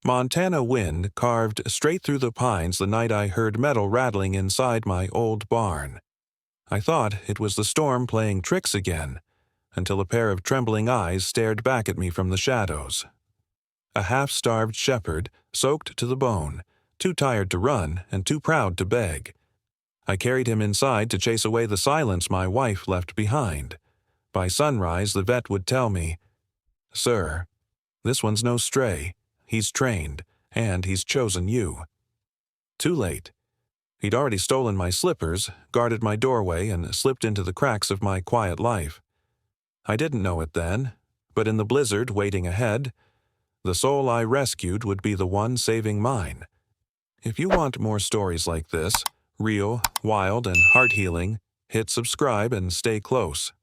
Montana wind carved straight through the pines the night I heard metal rattling inside my old barn. I thought it was the storm playing tricks again, until a pair of trembling eyes stared back at me from the shadows. A half-starved shepherd, soaked to the bone, too tired to run and too proud to beg. I carried him inside to chase away the silence my wife left behind. By sunrise, the vet would tell me, "Sir, this one's no stray. He's trained, and he's chosen you." Too late. He'd already stolen my slippers, guarded my doorway, and slipped into the cracks of my quiet life. I didn't know it then, but in the blizzard waiting ahead, the soul I rescued would be the one saving mine. If you want more stories like this, real, wild, and heart-healing, hit subscribe and stay close.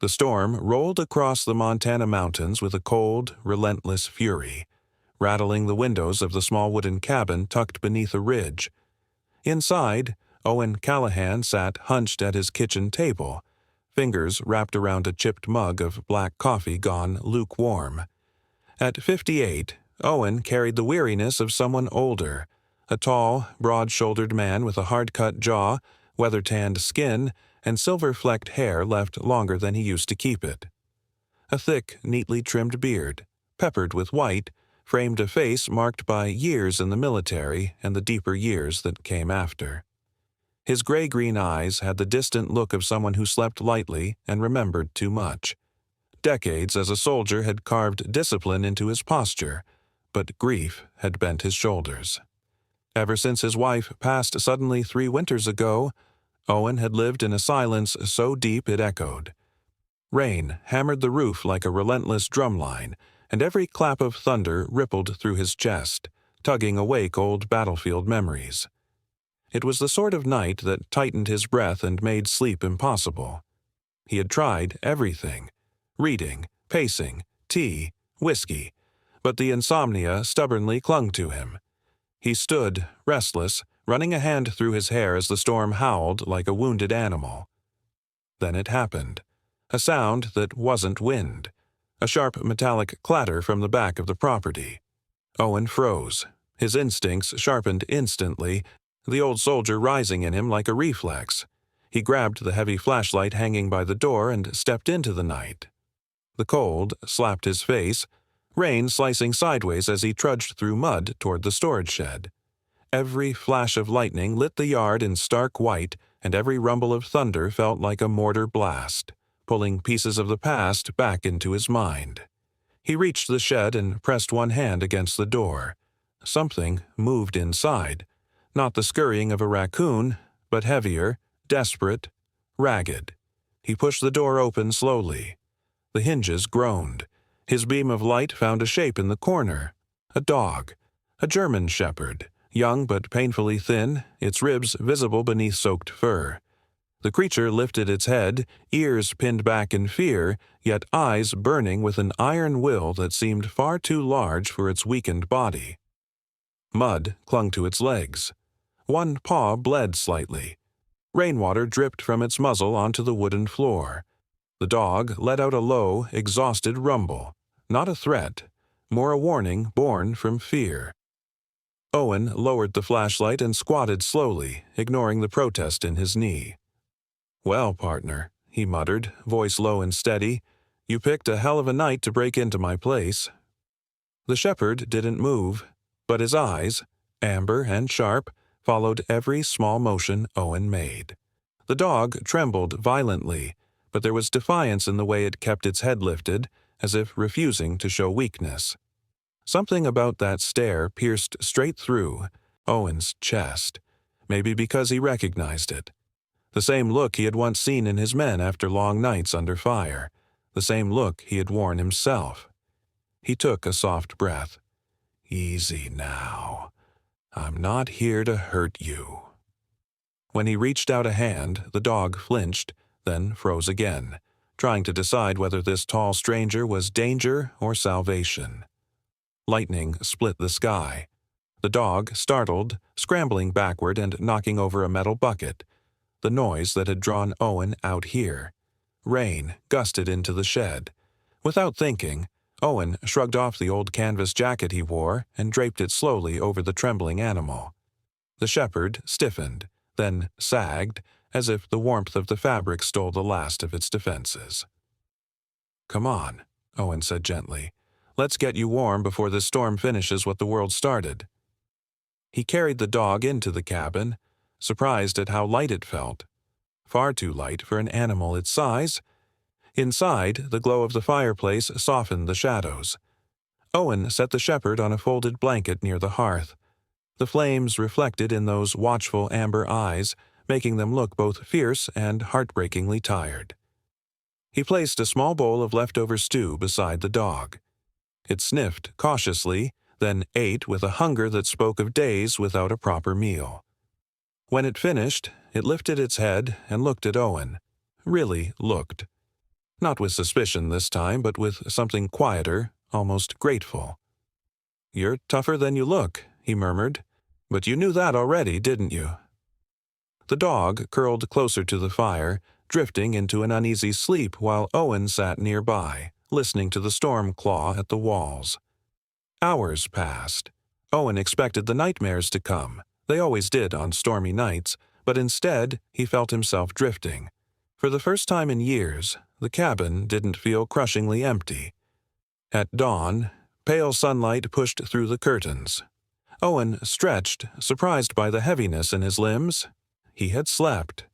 The storm rolled across the Montana mountains with a cold, relentless fury, rattling the windows of the small wooden cabin tucked beneath a ridge. Inside, Owen Callahan sat hunched at his kitchen table, fingers wrapped around a chipped mug of black coffee gone lukewarm. At 58, Owen carried the weariness of someone older, a tall, broad-shouldered man with a hard-cut jaw, weather-tanned skin, and silver-flecked hair left longer than he used to keep it. A thick, neatly trimmed beard, peppered with white, framed a face marked by years in the military and the deeper years that came after. His gray-green eyes had the distant look of someone who slept lightly and remembered too much. Decades as a soldier had carved discipline into his posture, but grief had bent his shoulders. Ever since his wife passed suddenly 3 winters ago, Owen had lived in a silence so deep it echoed. Rain hammered the roof like a relentless drumline, and every clap of thunder rippled through his chest, tugging awake old battlefield memories. It was the sort of night that tightened his breath and made sleep impossible. He had tried everything: reading, pacing, tea, whiskey, but the insomnia stubbornly clung to him. He stood, restless, running a hand through his hair as the storm howled like a wounded animal. Then it happened. A sound that wasn't wind. A sharp metallic clatter from the back of the property. Owen froze. His instincts sharpened instantly, the old soldier rising in him like a reflex. He grabbed the heavy flashlight hanging by the door and stepped into the night. The cold slapped his face, rain slicing sideways as he trudged through mud toward the storage shed. Every flash of lightning lit the yard in stark white, and every rumble of thunder felt like a mortar blast, pulling pieces of the past back into his mind. He reached the shed and pressed one hand against the door. Something moved inside, not the scurrying of a raccoon, but heavier, desperate, ragged. He pushed the door open slowly. The hinges groaned. His beam of light found a shape in the corner. A dog. A German shepherd, young but painfully thin, its ribs visible beneath soaked fur. The creature lifted its head, ears pinned back in fear, yet eyes burning with an iron will that seemed far too large for its weakened body. Mud clung to its legs. One paw bled slightly. Rainwater dripped from its muzzle onto the wooden floor. The dog let out a low, exhausted rumble. Not a threat, more a warning born from fear. Owen lowered the flashlight and squatted slowly, ignoring the protest in his knee. "Well, partner," he muttered, voice low and steady, "you picked a hell of a night to break into my place." The shepherd didn't move, but his eyes, amber and sharp, followed every small motion Owen made. The dog trembled violently, but there was defiance in the way it kept its head lifted, as if refusing to show weakness. Something about that stare pierced straight through Owen's chest, maybe because he recognized it. The same look he had once seen in his men after long nights under fire, the same look he had worn himself. He took a soft breath. "Easy now. I'm not here to hurt you." When he reached out a hand, the dog flinched, then froze again, trying to decide whether this tall stranger was danger or salvation. Lightning split the sky. The dog, startled, scrambling backward and knocking over a metal bucket, the noise that had drawn Owen out here. Rain gusted into the shed. Without thinking, Owen shrugged off the old canvas jacket he wore and draped it slowly over the trembling animal. The shepherd stiffened, then sagged, as if the warmth of the fabric stole the last of its defenses. "Come on," Owen said gently. "Let's get you warm before this storm finishes what the world started." He carried the dog into the cabin, surprised at how light it felt. Far too light for an animal its size. Inside, the glow of the fireplace softened the shadows. Owen set the shepherd on a folded blanket near the hearth. The flames reflected in those watchful amber eyes, making them look both fierce and heartbreakingly tired. He placed a small bowl of leftover stew beside the dog. It sniffed cautiously, then ate with a hunger that spoke of days without a proper meal. When it finished, it lifted its head and looked at Owen. Really looked. Not with suspicion this time, but with something quieter, almost grateful. "You're tougher than you look," he murmured. "But you knew that already, didn't you?" The dog curled closer to the fire, drifting into an uneasy sleep while Owen sat nearby, listening to the storm claw at the walls. Hours passed. Owen expected the nightmares to come. They always did on stormy nights, but instead he felt himself drifting. For the first time in years, the cabin didn't feel crushingly empty. At dawn, pale sunlight pushed through the curtains. Owen stretched, surprised by the heaviness in his limbs. He had slept.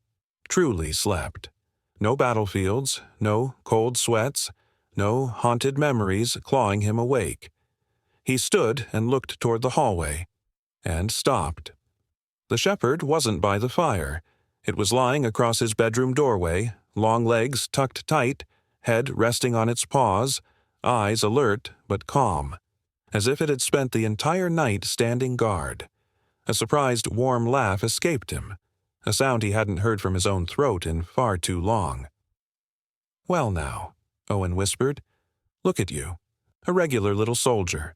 Truly slept. No battlefields, no cold sweats, no haunted memories clawing him awake. He stood and looked toward the hallway, and stopped. The shepherd wasn't by the fire. It was lying across his bedroom doorway, long legs tucked tight, head resting on its paws, eyes alert but calm, as if it had spent the entire night standing guard. A surprised, warm laugh escaped him, a sound he hadn't heard from his own throat in far too long. "Well now," Owen whispered, "look at you, a regular little soldier."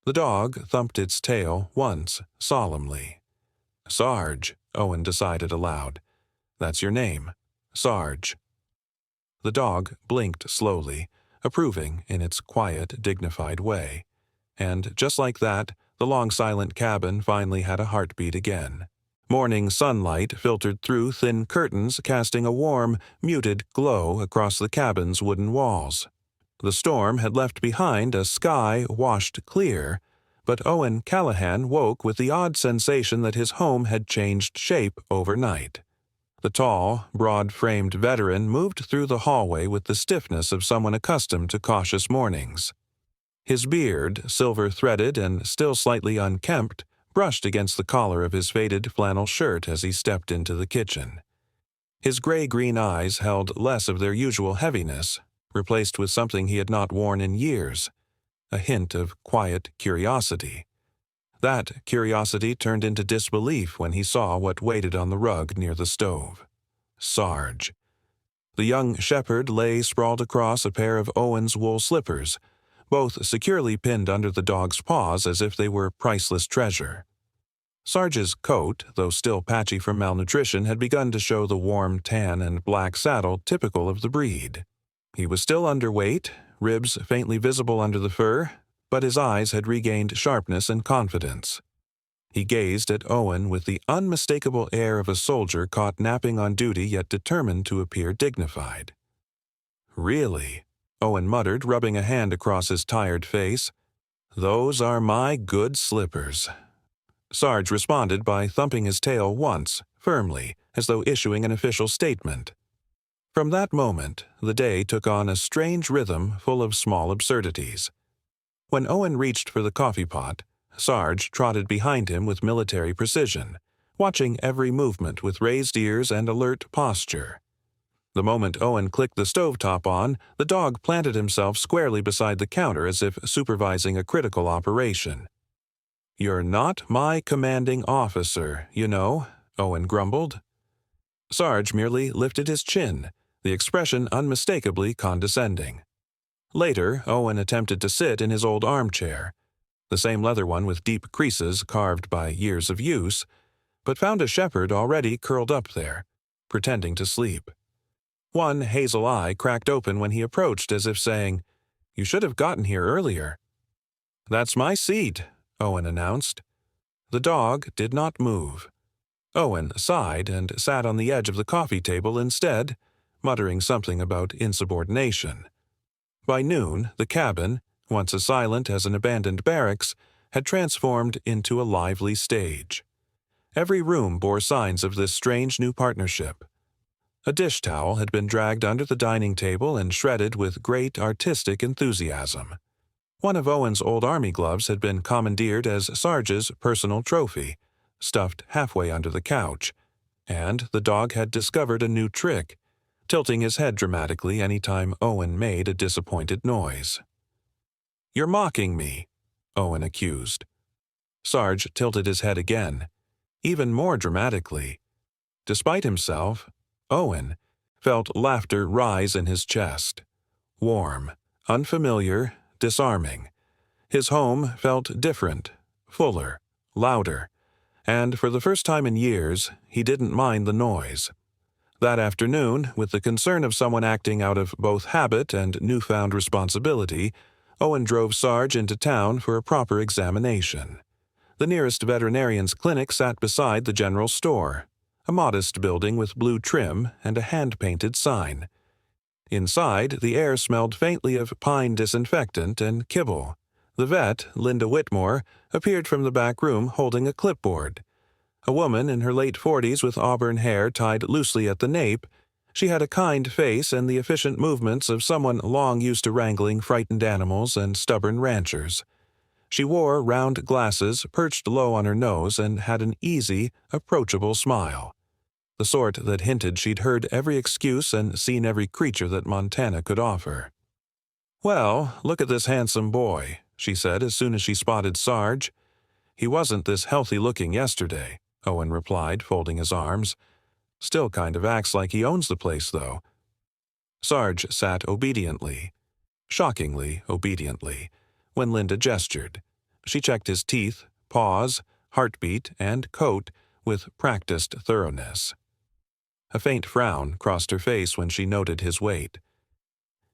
The dog thumped its tail once, solemnly. "Sarge," Owen decided aloud. "That's your name, Sarge." The dog blinked slowly, approving in its quiet, dignified way. And just like that, the long silent cabin finally had a heartbeat again. Morning sunlight filtered through thin curtains, casting a warm, muted glow across the cabin's wooden walls. The storm had left behind a sky washed clear, but Owen Callahan woke with the odd sensation that his home had changed shape overnight. The tall, broad-framed veteran moved through the hallway with the stiffness of someone accustomed to cautious mornings. His beard, silver-threaded and still slightly unkempt, brushed against the collar of his faded flannel shirt as he stepped into the kitchen. His gray-green eyes held less of their usual heaviness, replaced with something he had not worn in years, a hint of quiet curiosity. That curiosity turned into disbelief when he saw what waited on the rug near the stove. Sarge. The young shepherd lay sprawled across a pair of Owen's wool slippers, both securely pinned under the dog's paws as if they were priceless treasure. Sarge's coat, though still patchy from malnutrition, had begun to show the warm tan and black saddle typical of the breed. He was still underweight, ribs faintly visible under the fur, but his eyes had regained sharpness and confidence. He gazed at Owen with the unmistakable air of a soldier caught napping on duty yet determined to appear dignified. "Really?" Owen muttered, rubbing a hand across his tired face. "Those are my good slippers." Sarge responded by thumping his tail once, firmly, as though issuing an official statement. From that moment, the day took on a strange rhythm full of small absurdities. When Owen reached for the coffee pot, Sarge trotted behind him with military precision, watching every movement with raised ears and alert posture. The moment Owen clicked the stovetop on, the dog planted himself squarely beside the counter as if supervising a critical operation. "You're not my commanding officer, you know," Owen grumbled. Sarge merely lifted his chin, the expression unmistakably condescending. Later, Owen attempted to sit in his old armchair, the same leather one with deep creases carved by years of use, but found a shepherd already curled up there, pretending to sleep. One hazel eye cracked open when he approached as if saying, You should have gotten here earlier." "That's my seat," Owen announced. The dog did not move. Owen sighed and sat on the edge of the coffee table instead, muttering something about insubordination. By noon, the cabin, once as silent as an abandoned barracks, had transformed into a lively stage. Every room bore signs of this strange new partnership. A dish towel had been dragged under the dining table and shredded with great artistic enthusiasm. One of Owen's old army gloves had been commandeered as Sarge's personal trophy, stuffed halfway under the couch, and the dog had discovered a new trick, tilting his head dramatically any time Owen made a disappointed noise. "You're mocking me," Owen accused. Sarge tilted his head again, even more dramatically. Despite himself, Owen felt laughter rise in his chest. Warm, unfamiliar, disarming. His home felt different, fuller, louder, and for the first time in years, he didn't mind the noise. That afternoon, with the concern of someone acting out of both habit and newfound responsibility, Owen drove Sarge into town for a proper examination. The nearest veterinarian's clinic sat beside the general store, a modest building with blue trim and a hand-painted sign. Inside, the air smelled faintly of pine disinfectant and kibble. The vet, Linda Whitmore, appeared from the back room holding a clipboard. A woman in her late 40s with auburn hair tied loosely at the nape, she had a kind face and the efficient movements of someone long used to wrangling frightened animals and stubborn ranchers. She wore round glasses perched low on her nose and had an easy, approachable smile. The sort that hinted she'd heard every excuse and seen every creature that Montana could offer. "Well, look at this handsome boy," she said as soon as she spotted Sarge. "He wasn't this healthy-looking yesterday," Owen replied, folding his arms. "Still kind of acts like he owns the place, though." Sarge sat obediently, shockingly obediently, when Linda gestured. She checked his teeth, paws, heartbeat, and coat with practiced thoroughness. A faint frown crossed her face when she noted his weight.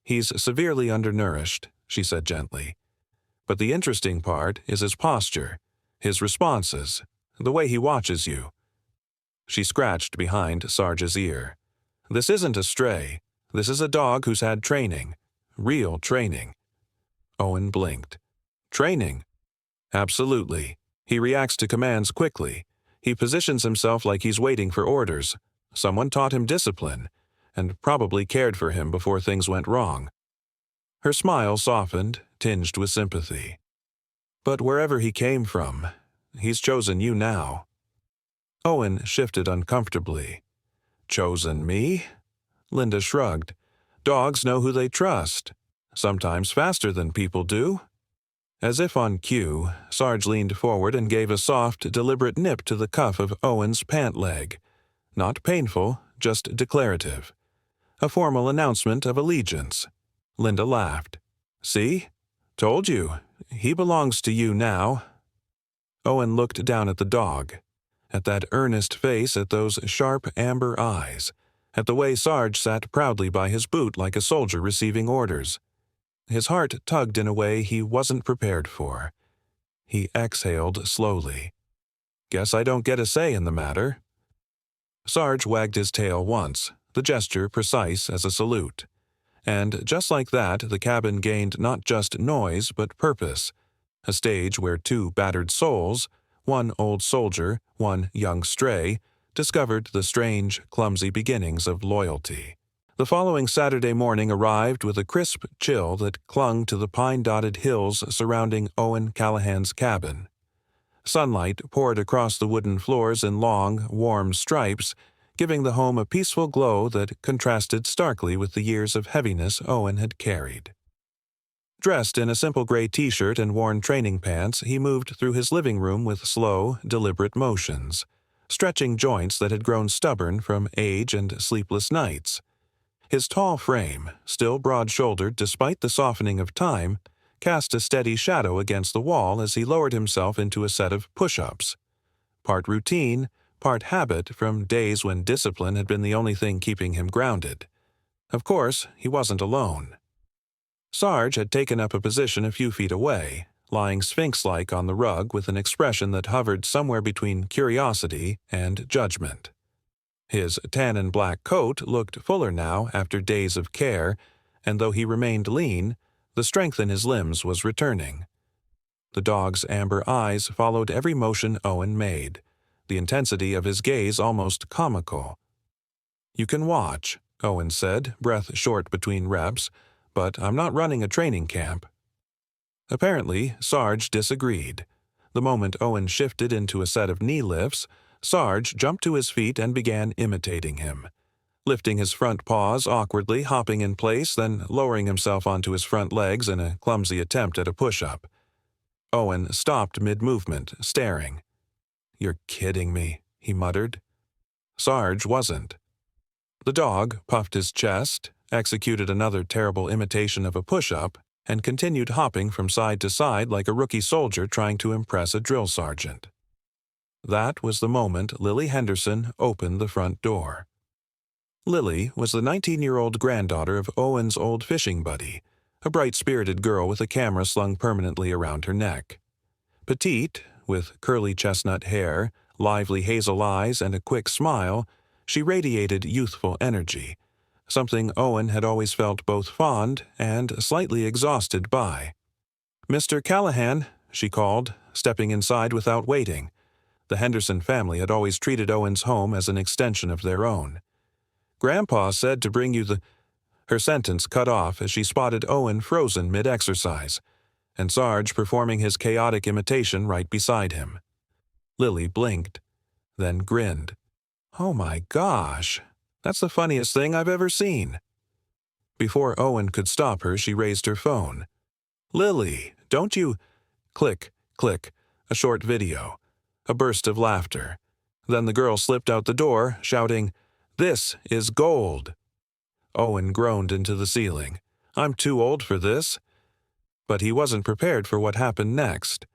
"He's severely undernourished," she said gently. "But the interesting part is his posture, his responses, the way he watches you." She scratched behind Sarge's ear. "This isn't a stray. This is a dog who's had training. Real training." Owen blinked. "Training?" "Absolutely. He reacts to commands quickly. He positions himself like he's waiting for orders. Someone taught him discipline, and probably cared for him before things went wrong." Her smile softened, tinged with sympathy. "But wherever he came from, he's chosen you now." Owen shifted uncomfortably. "Chosen me?" Linda shrugged. "Dogs know who they trust. Sometimes faster than people do." As if on cue, Sarge leaned forward and gave a soft, deliberate nip to the cuff of Owen's pant leg. Not painful, just declarative. A formal announcement of allegiance. Linda laughed. "See? Told you. He belongs to you now." Owen looked down at the dog, at that earnest face, at those sharp amber eyes, at the way Sarge sat proudly by his boot like a soldier receiving orders. His heart tugged in a way he wasn't prepared for. He exhaled slowly. "Guess I don't get a say in the matter." Sarge wagged his tail once, the gesture precise as a salute. And just like that, the cabin gained not just noise but purpose, a stage where two battered souls, one old soldier, one young stray, discovered the strange, clumsy beginnings of loyalty. The following Saturday morning arrived with a crisp chill that clung to the pine-dotted hills surrounding Owen Callahan's cabin. Sunlight poured across the wooden floors in long, warm stripes, giving the home a peaceful glow that contrasted starkly with the years of heaviness Owen had carried. Dressed in a simple gray t-shirt and worn training pants, he moved through his living room with slow, deliberate motions, stretching joints that had grown stubborn from age and sleepless nights. His tall frame, still broad-shouldered despite the softening of time, cast a steady shadow against the wall as he lowered himself into a set of push-ups. Part routine, part habit from days when discipline had been the only thing keeping him grounded. Of course, he wasn't alone. Sarge had taken up a position a few feet away, lying sphinx-like on the rug with an expression that hovered somewhere between curiosity and judgment. His tan and black coat looked fuller now after days of care, and though he remained lean, the strength in his limbs was returning. The dog's amber eyes followed every motion Owen made, the intensity of his gaze almost comical. "You can watch," Owen said, breath short between reps, "but I'm not running a training camp." Apparently, Sarge disagreed. The moment Owen shifted into a set of knee lifts, Sarge jumped to his feet and began imitating him, lifting his front paws awkwardly, hopping in place, then lowering himself onto his front legs in a clumsy attempt at a push-up. Owen stopped mid-movement, staring. "You're kidding me," he muttered. Sarge wasn't. The dog puffed his chest, executed another terrible imitation of a push-up, and continued hopping from side to side like a rookie soldier trying to impress a drill sergeant. That was the moment Lily Henderson opened the front door. Lily was the 19-year-old granddaughter of Owen's old fishing buddy, a bright-spirited girl with a camera slung permanently around her neck. Petite, with curly chestnut hair, lively hazel eyes, and a quick smile, she radiated youthful energy, something Owen had always felt both fond and slightly exhausted by. "Mr. Callahan," she called, stepping inside without waiting. The Henderson family had always treated Owen's home as an extension of their own. "Grandpa said to bring you the—" Her sentence cut off as she spotted Owen frozen mid-exercise, and Sarge performing his chaotic imitation right beside him. Lily blinked, then grinned. "Oh my gosh, that's the funniest thing I've ever seen." Before Owen could stop her, she raised her phone. "Lily, don't you—" Click, click, a short video. A burst of laughter. Then the girl slipped out the door, shouting, "This is gold." Owen groaned into the ceiling. "I'm too old for this." But he wasn't prepared for what happened next.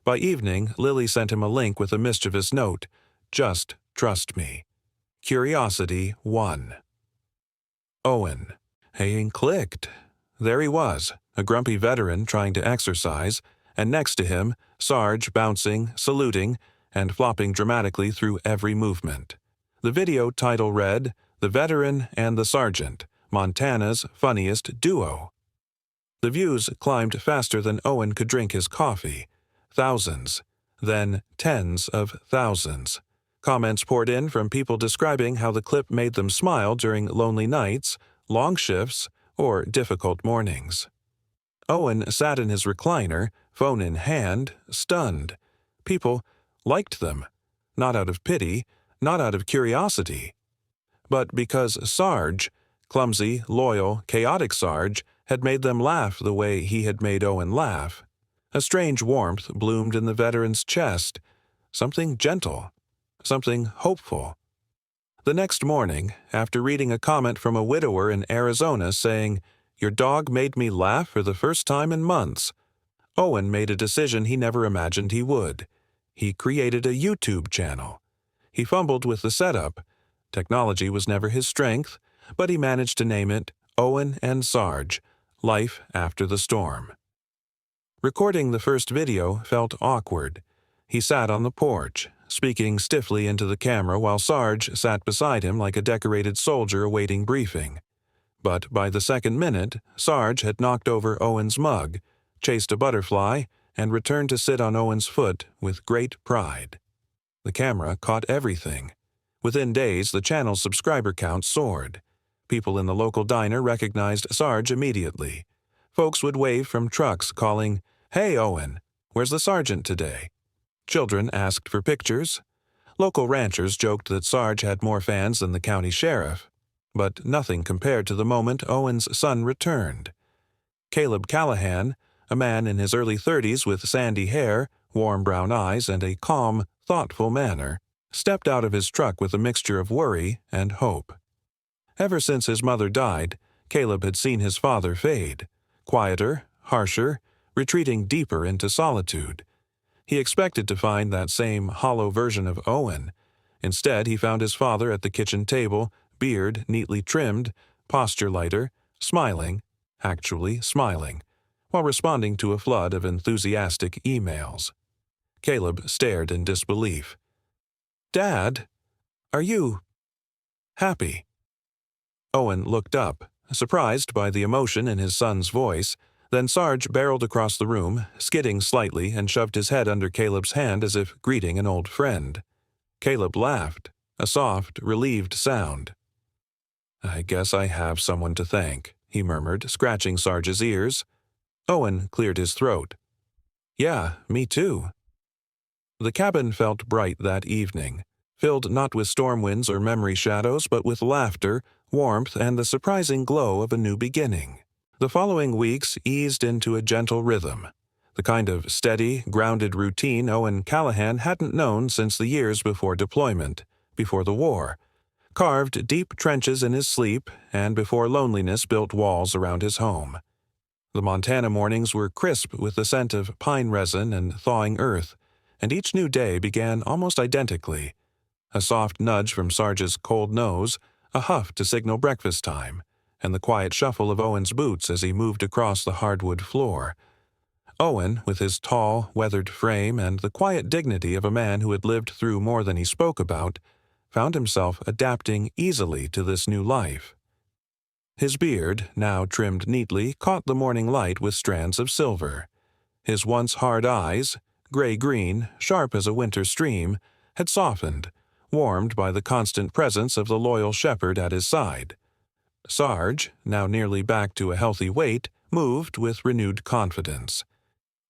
By evening, Lily sent him a link with a mischievous note. "Just trust me. Curiosity won." Owen. Haying clicked. There he was, a grumpy veteran trying to exercise, and next to him, Sarge bouncing, saluting, and flopping dramatically through every movement. The video title read, "The Veteran and the Sergeant, Montana's Funniest Duo." The views climbed faster than Owen could drink his coffee. Thousands, then tens of thousands. Comments poured in from people describing how the clip made them smile during lonely nights, long shifts, or difficult mornings. Owen sat in his recliner, phone in hand, stunned. People liked them, not out of pity, not out of curiosity, but because Sarge, clumsy, loyal, chaotic Sarge, had made them laugh the way he had made Owen laugh. A strange warmth bloomed in the veteran's chest, something gentle, something hopeful. The next morning, after reading a comment from a widower in Arizona saying, "Your dog made me laugh for the first time in months," Owen made a decision he never imagined he would. He created a YouTube channel. He fumbled with the setup. Technology was never his strength, but he managed to name it Owen and Sarge, Life After the Storm. Recording the first video felt awkward. He sat on the porch, speaking stiffly into the camera while Sarge sat beside him like a decorated soldier awaiting briefing. But by the second minute, Sarge had knocked over Owen's mug, chased a butterfly, and returned to sit on Owen's foot with great pride. The camera caught everything. Within days, the channel's subscriber count soared. People in the local diner recognized Sarge immediately. Folks would wave from trucks, calling, "Hey, Owen, where's the sergeant today?" Children asked for pictures. Local ranchers joked that Sarge had more fans than the county sheriff. But nothing compared to the moment Owen's son returned. Caleb Callahan, a man in his early 30s with sandy hair, warm brown eyes, and a calm, thoughtful manner, stepped out of his truck with a mixture of worry and hope. Ever since his mother died, Caleb had seen his father fade, quieter, harsher, retreating deeper into solitude. He expected to find that same hollow version of Owen. Instead, he found his father at the kitchen table, beard neatly trimmed, posture lighter, smiling, actually smiling, while responding to a flood of enthusiastic emails. Caleb stared in disbelief. "Dad, are you happy?" Owen looked up, surprised by the emotion in his son's voice. Then Sarge barreled across the room, skidding slightly, and shoved his head under Caleb's hand as if greeting an old friend. Caleb laughed, a soft, relieved sound. "I guess I have someone to thank," he murmured, scratching Sarge's ears. Owen cleared his throat. "Yeah, me too." The cabin felt bright that evening, filled not with storm winds or memory shadows, but with laughter, warmth, and the surprising glow of a new beginning. The following weeks eased into a gentle rhythm, the kind of steady, grounded routine Owen Callahan hadn't known since the years before deployment, before the war, carved deep trenches in his sleep, and before loneliness built walls around his home. The Montana mornings were crisp with the scent of pine resin and thawing earth, and each new day began almost identically. A soft nudge from Sarge's cold nose, a huff to signal breakfast time, and the quiet shuffle of Owen's boots as he moved across the hardwood floor. Owen, with his tall, weathered frame and the quiet dignity of a man who had lived through more than he spoke about, found himself adapting easily to this new life. His beard, now trimmed neatly, caught the morning light with strands of silver. His once hard eyes, gray-green, sharp as a winter stream, had softened, warmed by the constant presence of the loyal shepherd at his side. Sarge, now nearly back to a healthy weight, moved with renewed confidence.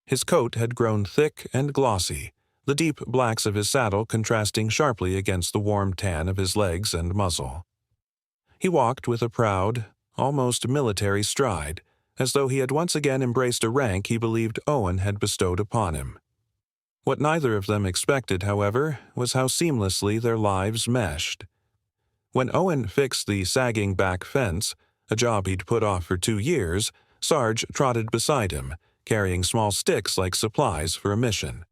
His coat had grown thick and glossy, the deep blacks of his saddle contrasting sharply against the warm tan of his legs and muzzle. He walked with a proud, almost military stride, as though he had once again embraced a rank he believed Owen had bestowed upon him. What neither of them expected, however, was how seamlessly their lives meshed. When Owen fixed the sagging back fence, a job he'd put off for 2 years, Sarge trotted beside him, carrying small sticks like supplies for a mission.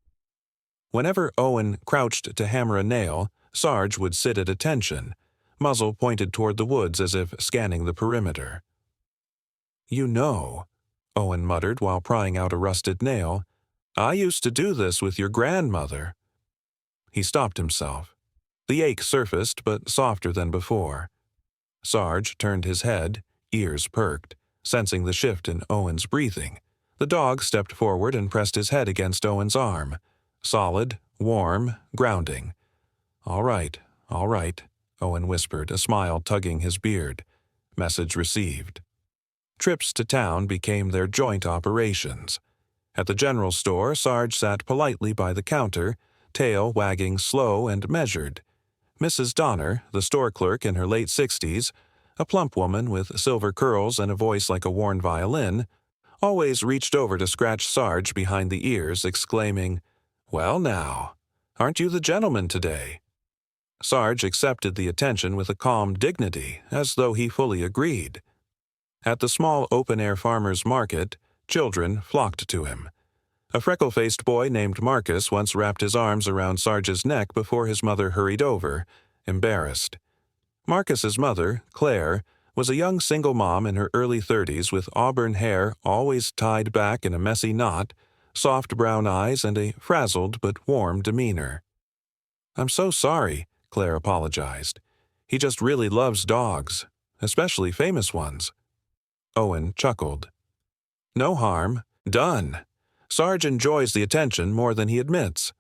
Whenever Owen crouched to hammer a nail, Sarge would sit at attention, muzzle pointed toward the woods as if scanning the perimeter. "You know," Owen muttered while prying out a rusted nail, "I used to do this with your grandmother." He stopped himself. The ache surfaced, but softer than before. Sarge turned his head, ears perked, sensing the shift in Owen's breathing. The dog stepped forward and pressed his head against Owen's arm. Solid, warm, grounding. All right," Owen whispered, a smile tugging his beard. Message received. Trips to town became their joint operations. At the general store, Sarge sat politely by the counter, tail wagging slow and measured. Mrs. Donner, the store clerk in her late 60s, a plump woman with silver curls and a voice like a worn violin, always reached over to scratch Sarge behind the ears, exclaiming, "Well now, aren't you the gentleman today?" Sarge accepted the attention with a calm dignity, as though he fully agreed. At the small open-air farmers' market, children flocked to him. A freckle-faced boy named Marcus once wrapped his arms around Sarge's neck before his mother hurried over, embarrassed. Marcus's mother, Claire, was a young single mom in her early 30s with auburn hair always tied back in a messy knot, soft brown eyes, and a frazzled but warm demeanor. "I'm so sorry," Claire apologized. "He just really loves dogs, especially famous ones." Owen chuckled. "No harm. Done. Sarge enjoys the attention more than he admits."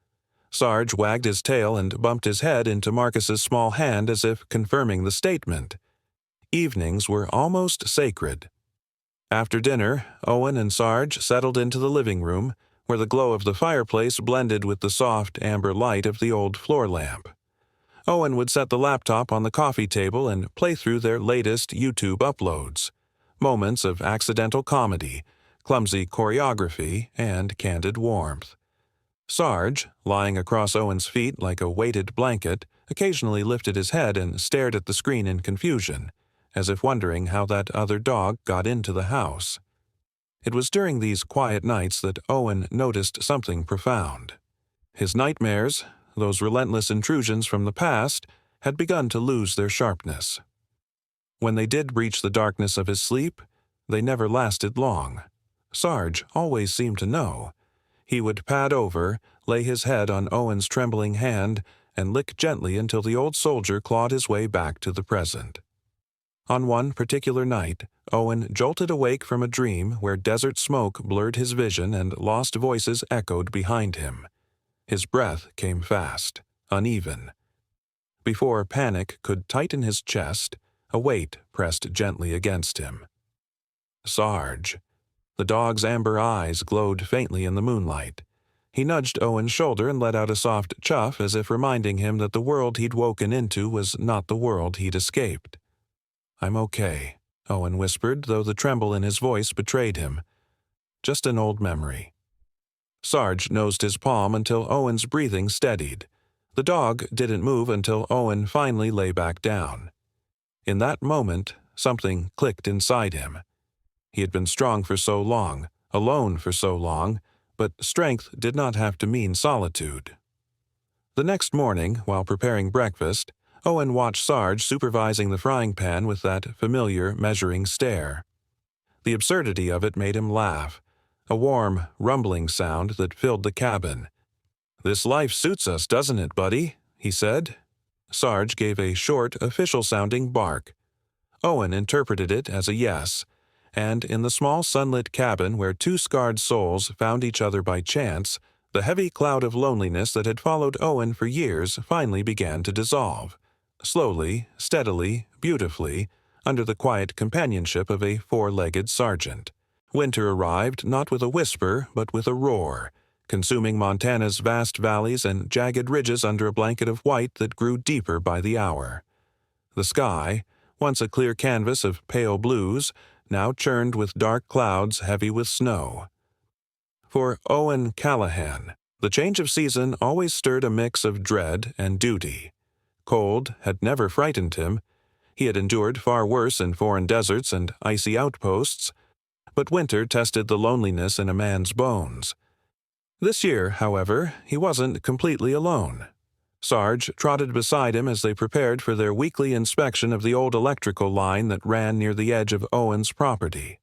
Sarge wagged his tail and bumped his head into Marcus's small hand as if confirming the statement. Evenings were almost sacred. After dinner, Owen and Sarge settled into the living room, where the glow of the fireplace blended with the soft amber light of the old floor lamp. Owen would set the laptop on the coffee table and play through their latest YouTube uploads. Moments of accidental comedy, clumsy choreography, and candid warmth. Sarge, lying across Owen's feet like a weighted blanket, occasionally lifted his head and stared at the screen in confusion, as if wondering how that other dog got into the house. It was during these quiet nights that Owen noticed something profound. His nightmares, those relentless intrusions from the past, had begun to lose their sharpness. When they did breach the darkness of his sleep, They never lasted long. Sarge always seemed to know. He would pad over, lay his head on Owen's trembling hand, and lick gently until the old soldier clawed his way back to the present. On one particular night, Owen jolted awake from a dream where desert smoke blurred his vision and lost voices echoed behind him. His breath came fast, uneven. Before panic could tighten his chest, a weight pressed gently against him. Sarge. The dog's amber eyes glowed faintly in the moonlight. He nudged Owen's shoulder and let out a soft chuff as if reminding him that the world he'd woken into was not the world he'd escaped. "I'm okay," Owen whispered, though the tremble in his voice betrayed him. "Just an old memory." Sarge nosed his palm until Owen's breathing steadied. The dog didn't move until Owen finally lay back down. In that moment, something clicked inside him. He had been strong for so long, alone for so long, but strength did not have to mean solitude. The next morning, while preparing breakfast, Owen watched Sarge supervising the frying pan with that familiar measuring stare. The absurdity of it made him laugh, a warm, rumbling sound that filled the cabin. "This life suits us, doesn't it, buddy?" he said. Sarge gave a short, official-sounding bark. Owen interpreted it as a yes, and in the small sunlit cabin where two scarred souls found each other by chance, the heavy cloud of loneliness that had followed Owen for years finally began to dissolve. Slowly, steadily, beautifully, under the quiet companionship of a four-legged sergeant. Winter arrived not with a whisper, but with a roar, consuming Montana's vast valleys and jagged ridges under a blanket of white that grew deeper by the hour. The sky, once a clear canvas of pale blues, now churned with dark clouds heavy with snow. For Owen Callahan, the change of season always stirred a mix of dread and duty. Cold had never frightened him. He had endured far worse in foreign deserts and icy outposts, but winter tested the loneliness in a man's bones. This year, however, he wasn't completely alone. Sarge trotted beside him as they prepared for their weekly inspection of the old electrical line that ran near the edge of Owen's property.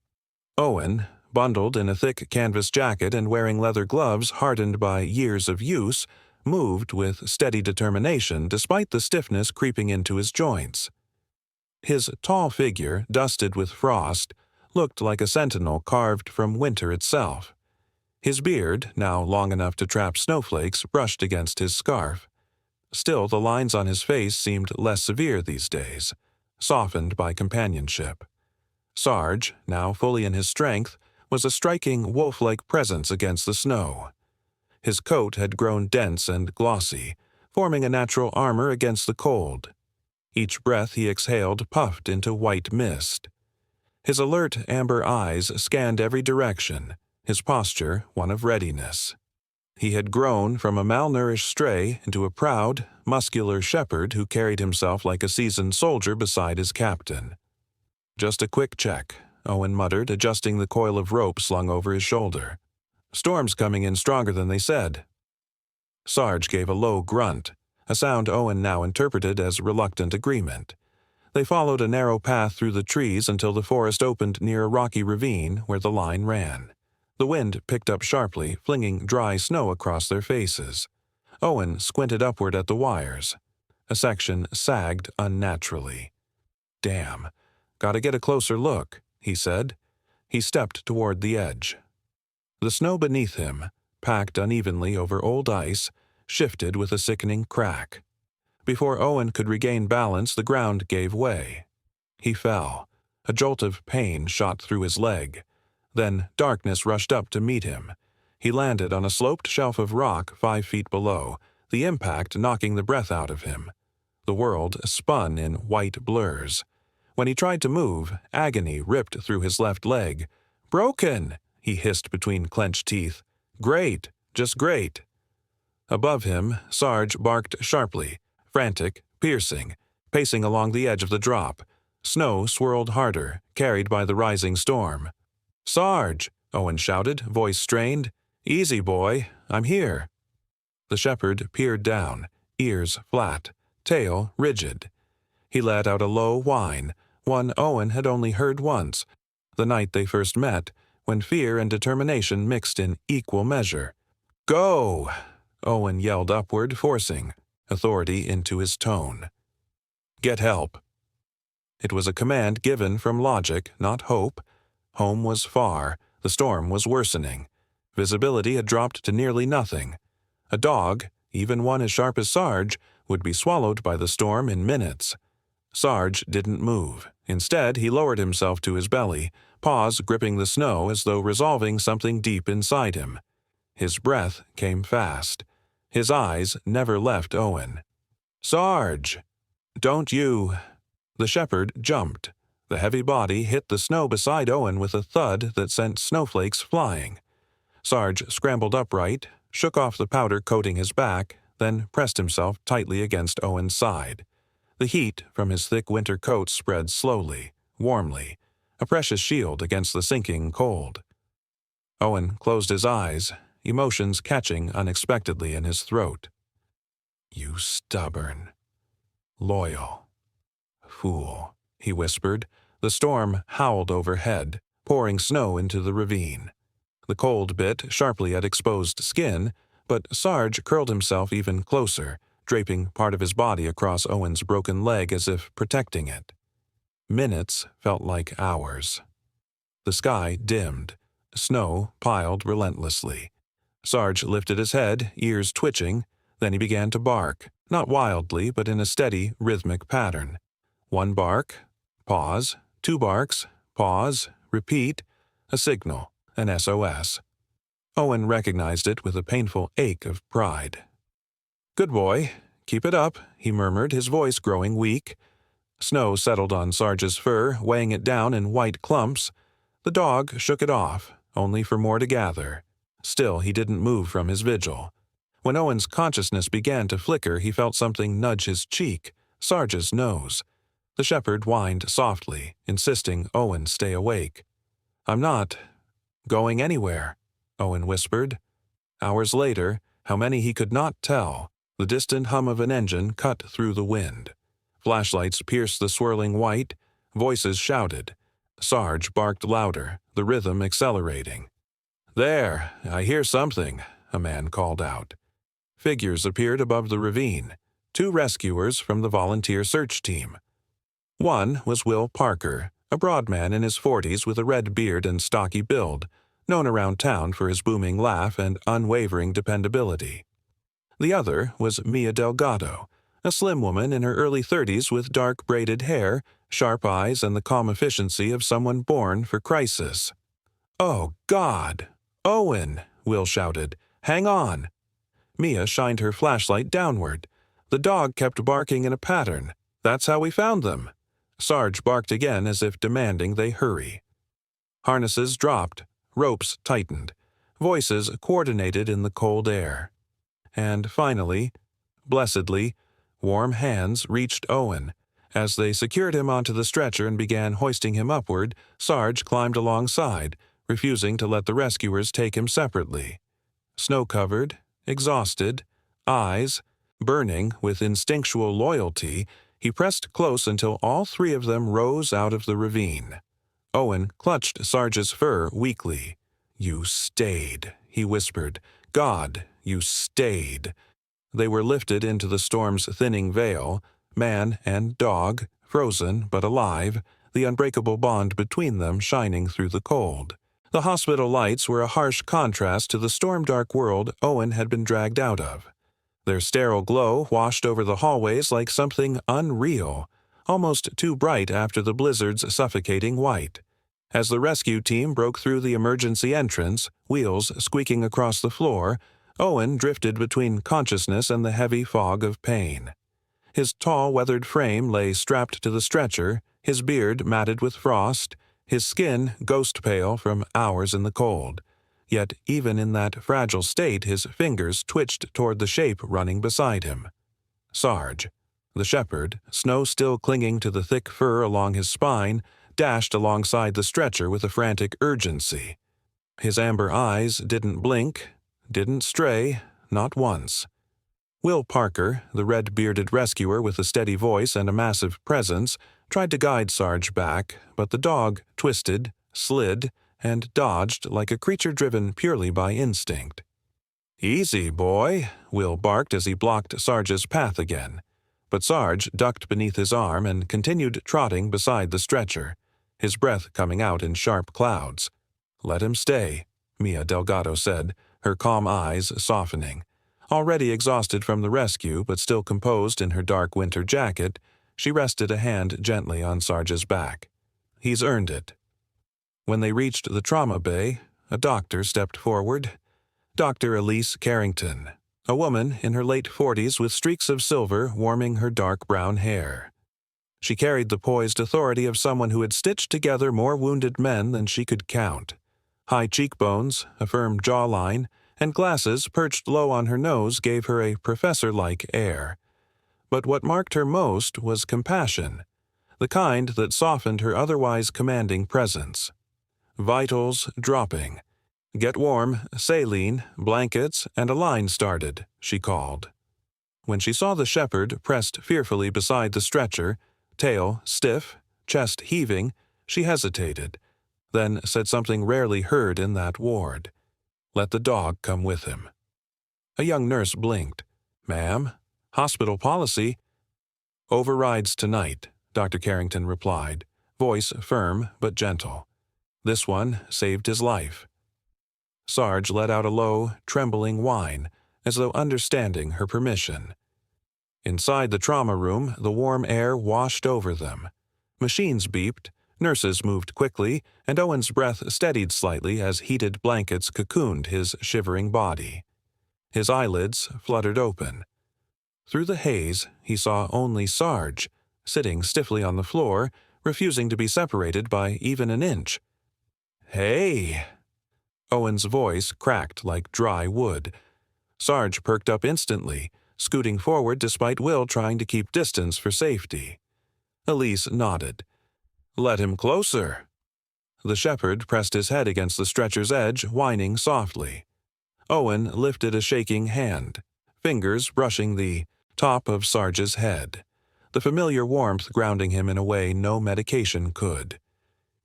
Owen, bundled in a thick canvas jacket and wearing leather gloves hardened by years of use, moved with steady determination despite the stiffness creeping into his joints. His tall figure, dusted with frost, looked like a sentinel carved from winter itself. His beard, now long enough to trap snowflakes, brushed against his scarf. Still, the lines on his face seemed less severe these days, softened by companionship. Sarge, now fully in his strength, was a striking wolf-like presence against the snow. His coat had grown dense and glossy, forming a natural armor against the cold. Each breath he exhaled puffed into white mist. His alert amber eyes scanned every direction, his posture one of readiness. He had grown from a malnourished stray into a proud, muscular shepherd who carried himself like a seasoned soldier beside his captain. "Just a quick check," Owen muttered, adjusting the coil of rope slung over his shoulder. "Storm's coming in stronger than they said." Sarge gave a low grunt, a sound Owen now interpreted as reluctant agreement. They followed a narrow path through the trees until the forest opened near a rocky ravine where the line ran. The wind picked up sharply, flinging dry snow across their faces. Owen squinted upward at the wires. A section sagged unnaturally. "Damn, gotta get a closer look," he said. He stepped toward the edge. The snow beneath him, packed unevenly over old ice, shifted with a sickening crack. Before Owen could regain balance, the ground gave way. He fell. A jolt of pain shot through his leg. Then darkness rushed up to meet him. He landed on a sloped shelf of rock 5 feet below, the impact knocking the breath out of him. The world spun in white blurs. When he tried to move, agony ripped through his left leg. "Broken!" he hissed between clenched teeth. "Great, just great." Above him, Sarge barked sharply, frantic, piercing, pacing along the edge of the drop. Snow swirled harder, carried by the rising storm. "Sarge!" Owen shouted, voice strained. "Easy, boy. I'm here." The shepherd peered down, ears flat, tail rigid. He let out a low whine, one Owen had only heard once, the night they first met, when fear and determination mixed in equal measure. "Go!" Owen yelled upward, forcing authority into his tone. "Get help." It was a command given from logic, not hope. Home was far, the storm was worsening. Visibility had dropped to nearly nothing. A dog, even one as sharp as Sarge, would be swallowed by the storm in minutes. Sarge didn't move. Instead, he lowered himself to his belly, paws gripping the snow as though resolving something deep inside him. His breath came fast. His eyes never left Owen. "Sarge! Don't you—" The shepherd jumped. The heavy body hit the snow beside Owen with a thud that sent snowflakes flying. Sarge scrambled upright, shook off the powder coating his back, then pressed himself tightly against Owen's side. The heat from his thick winter coat spread slowly, warmly, a precious shield against the sinking cold. Owen closed his eyes, emotions catching unexpectedly in his throat. "You stubborn, loyal fool," he whispered. The storm howled overhead, pouring snow into the ravine. The cold bit sharply at exposed skin, but Sarge curled himself even closer, draping part of his body across Owen's broken leg as if protecting it. Minutes felt like hours. The sky dimmed. Snow piled relentlessly. Sarge lifted his head, ears twitching. Then he began to bark, not wildly, but in a steady, rhythmic pattern. One bark, pause, two barks, pause, repeat, a signal, an SOS. Owen recognized it with a painful ache of pride. "Good boy. Keep it up," he murmured, his voice growing weak. Snow settled on Sarge's fur, weighing it down in white clumps. The dog shook it off, only for more to gather. Still, he didn't move from his vigil. When Owen's consciousness began to flicker, he felt something nudge his cheek, Sarge's nose. The shepherd whined softly, insisting Owen stay awake. "I'm not going anywhere," Owen whispered. Hours later, how many he could not tell, the distant hum of an engine cut through the wind. Flashlights pierced the swirling white, voices shouted. Sarge barked louder, the rhythm accelerating. "There, I hear something," a man called out. Figures appeared above the ravine, 2 rescuers from the volunteer search team. One was Will Parker, a broad man in his 40s with a red beard and stocky build, known around town for his booming laugh and unwavering dependability. The other was Mia Delgado, a slim woman in her early 30s with dark braided hair, sharp eyes, and the calm efficiency of someone born for crisis. "Oh, God! Owen!" Will shouted. "Hang on!" Mia shined her flashlight downward. The dog kept barking in a pattern. "That's how we found them." Sarge barked again as if demanding they hurry. Harnesses dropped, ropes tightened, voices coordinated in the cold air. And finally, blessedly, warm hands reached Owen. As they secured him onto the stretcher and began hoisting him upward, Sarge climbed alongside, refusing to let the rescuers take him separately. Snow-covered, exhausted, eyes burning with instinctual loyalty, he pressed close until all 3 of them rose out of the ravine. Owen clutched Sarge's fur weakly. "You stayed," he whispered. "God, you stayed." They were lifted into the storm's thinning veil, man and dog, frozen but alive, the unbreakable bond between them shining through the cold. The hospital lights were a harsh contrast to the storm-dark world Owen had been dragged out of. Their sterile glow washed over the hallways like something unreal, almost too bright after the blizzard's suffocating white. As the rescue team broke through the emergency entrance, wheels squeaking across the floor, Owen drifted between consciousness and the heavy fog of pain. His tall, weathered frame lay strapped to the stretcher, his beard matted with frost, his skin ghost-pale from hours in the cold. Yet even in that fragile state his fingers twitched toward the shape running beside him. Sarge, the shepherd, snow still clinging to the thick fur along his spine, dashed alongside the stretcher with a frantic urgency. His amber eyes didn't blink, didn't stray, not once. Will Parker, the red-bearded rescuer with a steady voice and a massive presence, tried to guide Sarge back, but the dog twisted, slid, and dodged like a creature driven purely by instinct. "Easy, boy," Will barked as he blocked Sarge's path again. But Sarge ducked beneath his arm and continued trotting beside the stretcher, his breath coming out in sharp clouds. "Let him stay," Mia Delgado said, her calm eyes softening. Already exhausted from the rescue but still composed in her dark winter jacket, she rested a hand gently on Sarge's back. "He's earned it." When they reached the trauma bay, a doctor stepped forward. Dr. Elise Carrington, a woman in her late 40s with streaks of silver warming her dark brown hair. She carried the poised authority of someone who had stitched together more wounded men than she could count. High cheekbones, a firm jawline, and glasses perched low on her nose gave her a professor-like air. But what marked her most was compassion, the kind that softened her otherwise commanding presence. "Vitals dropping. Get warm, saline, blankets, and a line started," she called. When she saw the shepherd pressed fearfully beside the stretcher, tail stiff, chest heaving, she hesitated, then said something rarely heard in that ward. "Let the dog come with him." A young nurse blinked. "Ma'am, hospital policy." "Overrides tonight," Dr. Carrington replied, voice firm but gentle. "This one saved his life." Sarge let out a low, trembling whine, as though understanding her permission. Inside the trauma room, the warm air washed over them. Machines beeped, nurses moved quickly, and Owen's breath steadied slightly as heated blankets cocooned his shivering body. His eyelids fluttered open. Through the haze, he saw only Sarge, sitting stiffly on the floor, refusing to be separated by even an inch. "Hey!" Owen's voice cracked like dry wood. Sarge perked up instantly, scooting forward despite Will trying to keep distance for safety. Elise nodded. "Let him closer." The shepherd pressed his head against the stretcher's edge, whining softly. Owen lifted a shaking hand, fingers brushing the top of Sarge's head, the familiar warmth grounding him in a way no medication could.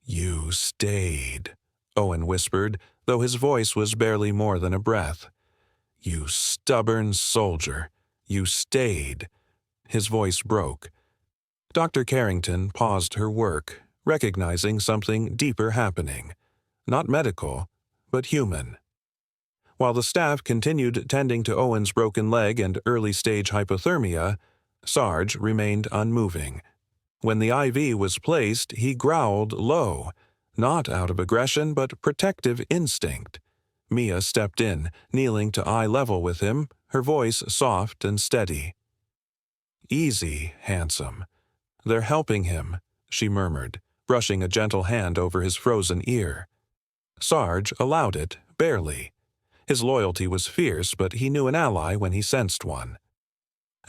"You stayed," Owen whispered, though his voice was barely more than a breath. "You stubborn soldier. You stayed." His voice broke. Dr. Carrington paused her work, recognizing something deeper happening. Not medical, but human. While the staff continued tending to Owen's broken leg and early-stage hypothermia, Sarge remained unmoving. When the IV was placed, he growled low, not out of aggression but protective instinct. Mia stepped in, kneeling to eye level with him, her voice soft and steady. "Easy, handsome. They're helping him," she murmured, brushing a gentle hand over his frozen ear. Sarge allowed it, barely. His loyalty was fierce, but he knew an ally when he sensed one.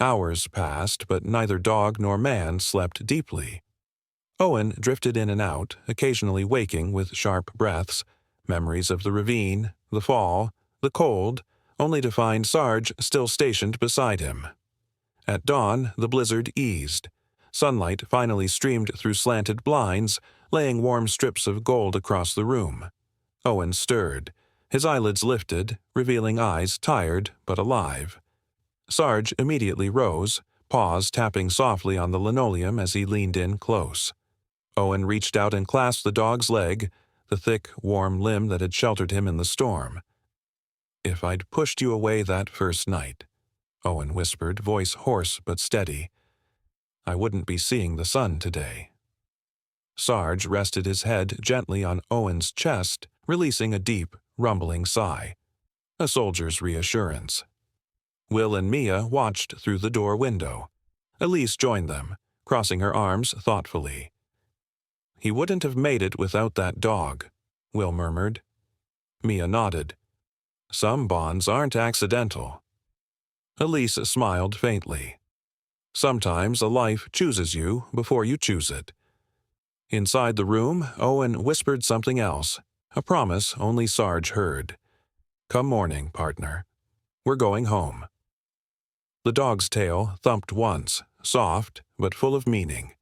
Hours passed, but neither dog nor man slept deeply. Owen drifted in and out, occasionally waking with sharp breaths, memories of the ravine, the fall, the cold, only to find Sarge still stationed beside him. At dawn, the blizzard eased. Sunlight finally streamed through slanted blinds, laying warm strips of gold across the room. Owen stirred. His eyelids lifted, revealing eyes tired but alive. Sarge immediately rose, paws tapping softly on the linoleum as he leaned in close. Owen reached out and clasped the dog's leg, the thick, warm limb that had sheltered him in the storm. "If I'd pushed you away that first night," Owen whispered, voice hoarse but steady, "I wouldn't be seeing the sun today." Sarge rested his head gently on Owen's chest, releasing a deep, rumbling sigh. A soldier's reassurance. Will and Mia watched through the door window. Elise joined them, crossing her arms thoughtfully. "He wouldn't have made it without that dog," Will murmured. Mia nodded. "Some bonds aren't accidental." Elise smiled faintly. "Sometimes a life chooses you before you choose it." Inside the room, Owen whispered something else, a promise only Sarge heard. "Come morning, partner. We're going home." The dog's tail thumped once, soft but full of meaning.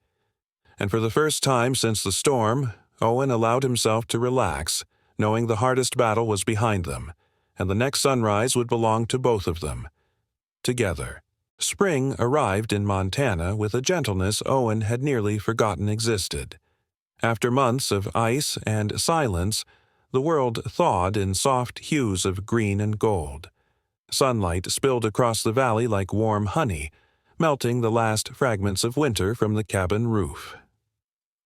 And for the first time since the storm, Owen allowed himself to relax, knowing the hardest battle was behind them, and the next sunrise would belong to both of them. Together. Spring arrived in Montana with a gentleness Owen had nearly forgotten existed. After months of ice and silence, the world thawed in soft hues of green and gold. Sunlight spilled across the valley like warm honey, melting the last fragments of winter from the cabin roof.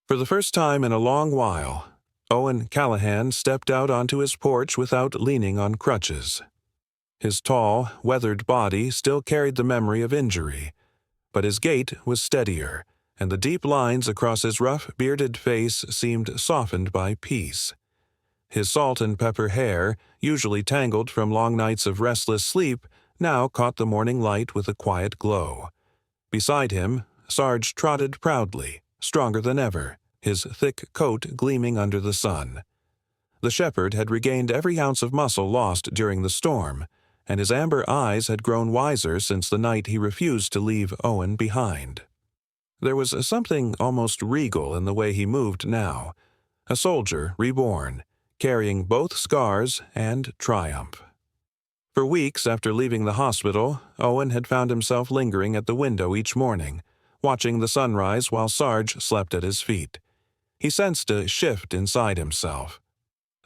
For the first time in a long while, Owen Callahan stepped out onto his porch without leaning on crutches. His tall, weathered body still carried the memory of injury, but his gait was steadier, and the deep lines across his rough, bearded face seemed softened by peace. His salt and pepper hair, usually tangled from long nights of restless sleep, now caught the morning light with a quiet glow. Beside him, Sarge trotted proudly, stronger than ever, his thick coat gleaming under the sun. The shepherd had regained every ounce of muscle lost during the storm, and his amber eyes had grown wiser since the night he refused to leave Owen behind. There was something almost regal in the way he moved now, a soldier reborn, carrying both scars and triumph. For weeks after leaving the hospital, Owen had found himself lingering at the window each morning, watching the sunrise while Sarge slept at his feet. He sensed a shift inside himself.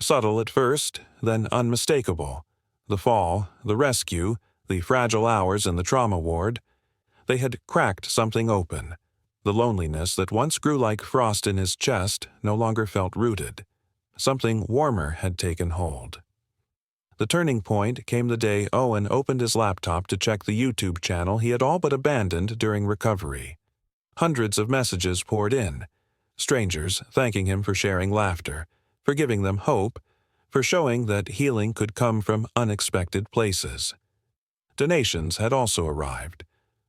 Subtle at first, then unmistakable. The fall, the rescue, the fragile hours in the trauma ward. They had cracked something open. The loneliness that once grew like frost in his chest no longer felt rooted. Something warmer had taken hold. The turning point came the day Owen opened his laptop to check the YouTube channel he had all but abandoned during recovery. Hundreds of messages poured in, strangers thanking him for sharing laughter, for giving them hope, for showing that healing could come from unexpected places. Donations had also arrived,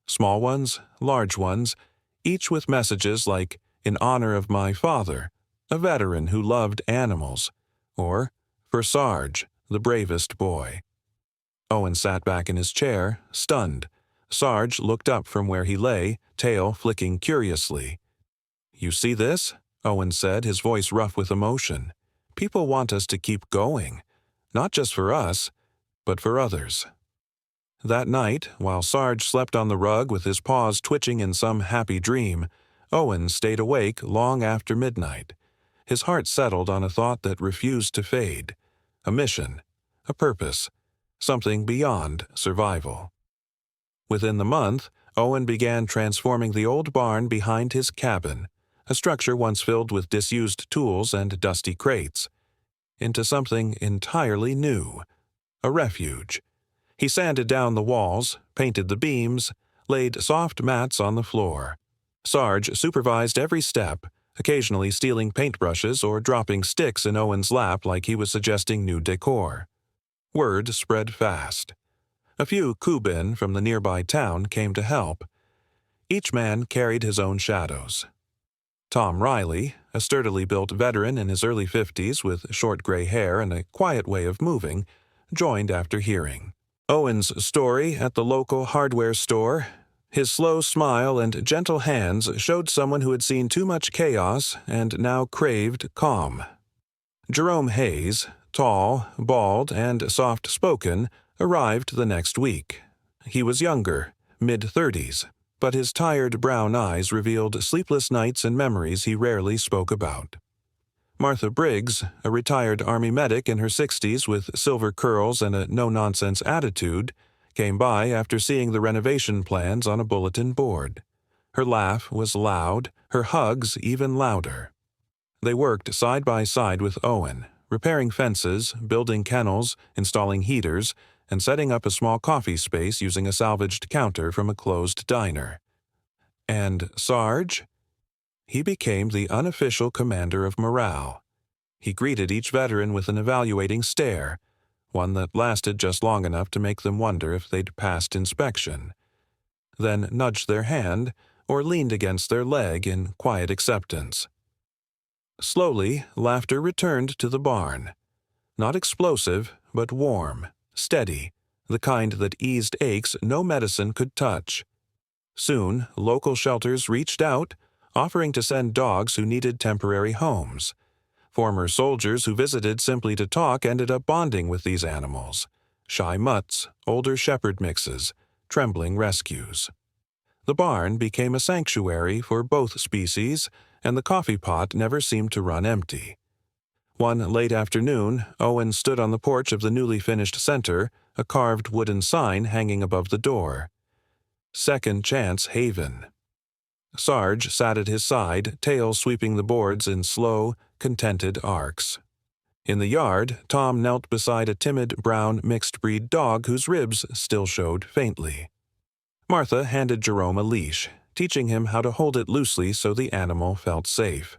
small ones, large ones, each with messages like, "In honor of my father, a veteran who loved animals," or, "For Sarge, the bravest boy." Owen sat back in his chair, stunned. Sarge looked up from where he lay, tail flicking curiously. "You see this?" Owen said, his voice rough with emotion. "People want us to keep going, not just for us, but for others." That night, while Sarge slept on the rug with his paws twitching in some happy dream, Owen stayed awake long after midnight. His heart settled on a thought that refused to fade. A mission, a purpose, something beyond survival. Within the month, Owen began transforming the old barn behind his cabin, a structure once filled with disused tools and dusty crates, into something entirely new, a refuge. He sanded down the walls, painted the beams, laid soft mats on the floor. Sarge supervised every step, occasionally stealing paintbrushes or dropping sticks in Owen's lap like he was suggesting new decor. Word spread fast. A few Kubin from the nearby town came to help. Each man carried his own shadows. Tom Riley, a sturdily built veteran in his early 50s with short gray hair and a quiet way of moving, joined after hearing Owen's story at the local hardware store. His slow smile and gentle hands showed someone who had seen too much chaos and now craved calm. Jerome Hayes, tall, bald, and soft-spoken, arrived the next week. He was younger, mid-30s, but his tired brown eyes revealed sleepless nights and memories he rarely spoke about. Martha Briggs, a retired Army medic in her 60s with silver curls and a no-nonsense attitude, came by after seeing the renovation plans on a bulletin board. Her laugh was loud, her hugs even louder. They worked side by side with Owen, repairing fences, building kennels, installing heaters, and setting up a small coffee space using a salvaged counter from a closed diner. And Sarge? He became the unofficial commander of morale. He greeted each veteran with an evaluating stare, one that lasted just long enough to make them wonder if they'd passed inspection, then nudged their hand or leaned against their leg in quiet acceptance. Slowly, laughter returned to the barn. Not explosive, but warm, steady, the kind that eased aches no medicine could touch. Soon, local shelters reached out, offering to send dogs who needed temporary homes. Former soldiers who visited simply to talk ended up bonding with these animals. Shy mutts, older shepherd mixes, trembling rescues. The barn became a sanctuary for both species, and the coffee pot never seemed to run empty. One late afternoon, Owen stood on the porch of the newly finished center, a carved wooden sign hanging above the door. Second Chance Haven. Sarge sat at his side, tail sweeping the boards in slow, contented arcs. In the yard, Tom knelt beside a timid brown mixed-breed dog whose ribs still showed faintly. Martha handed Jerome a leash, teaching him how to hold it loosely so the animal felt safe.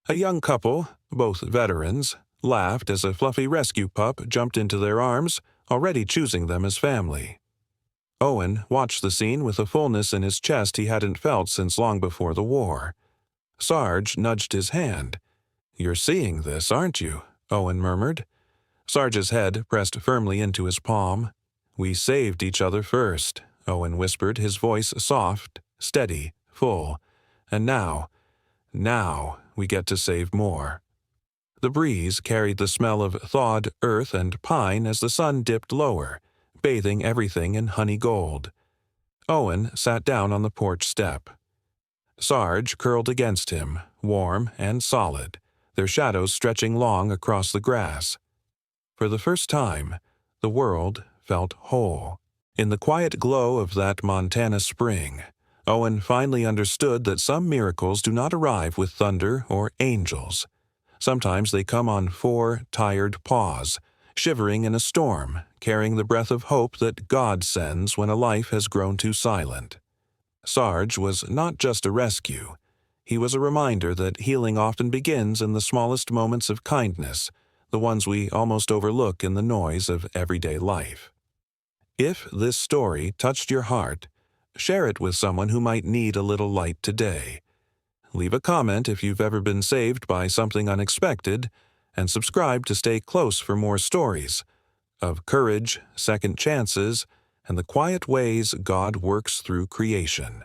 A young couple, both veterans, laughed as a fluffy rescue pup jumped into their arms, already choosing them as family. Owen watched the scene with a fullness in his chest he hadn't felt since long before the war. Sarge nudged his hand. "You're seeing this, aren't you?" Owen murmured. Sarge's head pressed firmly into his palm. "We saved each other first," Owen whispered, his voice soft, steady, full. "And now we get to save more." The breeze carried the smell of thawed earth and pine as the sun dipped lower, bathing everything in honey gold. Owen sat down on the porch step. Sarge curled against him, warm and solid, their shadows stretching long across the grass. For the first time, the world felt whole. In the quiet glow of that Montana spring, Owen finally understood that some miracles do not arrive with thunder or angels. Sometimes they come on 4 tired paws, shivering in a storm, carrying the breath of hope that God sends when a life has grown too silent. Sarge was not just a rescue. He was a reminder that healing often begins in the smallest moments of kindness, the ones we almost overlook in the noise of everyday life. If this story touched your heart, share it with someone who might need a little light today. Leave a comment if you've ever been saved by something unexpected, and subscribe to stay close for more stories of courage, second chances, and the quiet ways God works through creation.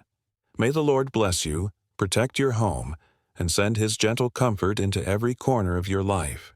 May the Lord bless you, protect your home, and send His gentle comfort into every corner of your life.